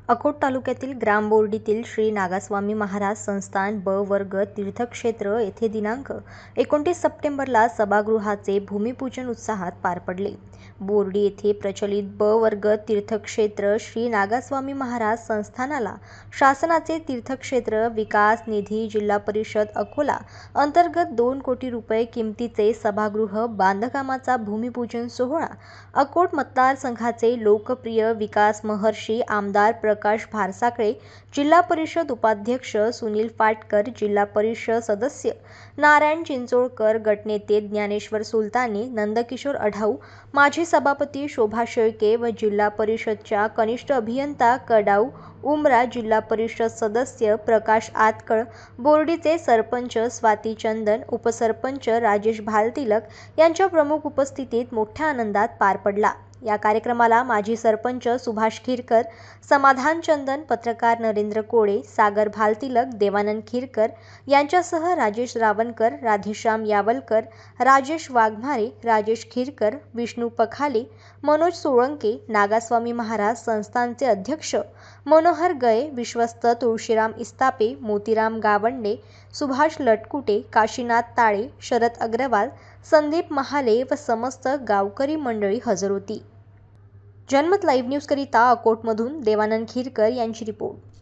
अकोट तालुक्यातील ग्रामबोर्डीतील श्री नागास्वामी महाराज संस्थान ब वर्ग तीर्थक्षेत्र येथे दिनांक 29 सप्टेंबरला सभागृहाचे भूमिपूजन उत्साहात पार पडले। बोर्डी येथे प्रचलित ब वर्ग तीर्थक्षेत्र श्री नागास्वामी महाराज संस्थानाला शासनाचे तीर्थक्षेत्र विकास निधी जिल्हा परिषद अकोला अंतर्गत 2 कोटी रुपये किमतीचे सभागृह बांधकामाचा भूमिपूजन सोहळा अकोट मतदारसंघाचे लोकप्रिय विकास महर्षी आमदार प्रकाश भारसाकळे, जिल्हा परिषद उपाध्यक्ष सुनील फाटकर, जिल्हा परिषद सदस्य नारायण चिंचोळकर, गटनेते ज्ञानेश्वर सुलतानी, नंदकिशोर अढाऊ, माजी सभापती शोभा शेळके व जिल्हा परिषदच्या कनिष्ठ अभियंता कडाऊ उमरा, जिल्हा परिषद सदस्य प्रकाश आतकळ, बोर्डीचे सरपंच स्वाती चंदन, उपसरपंच राजेश भालतिलक यांच्या प्रमुख उपस्थितीत मोठ्या आनंदात पार पडला। या कार्यक्रमाला माजी सरपंच सुभाष खिरकर, समाधान चंदन, पत्रकार नरेंद्र कोळे, सागर भालतिलक, देवानंद खिरकर यांच्यासह राजेश रावणकर, राधेश्याम यावलकर, राजेश वाघमारे, राजेश खिरकर, विष्णू पखाले, मनोज सोळंके, नागास्वामी महाराज संस्थानचे अध्यक्ष मनोहर गये, विश्वस्त तुळशीराम इस्तापे, मोतीराम गावंडे, सुभाष लटकुटे, काशीनाथ ताळे, शरद अग्रवाल, संदीप महाले व समस्त गावकरी मंडळी हजर होती। जनमत लाईव्ह न्यूज करिता अकोटमधून देवानंद खिरकर यांची रिपोर्ट।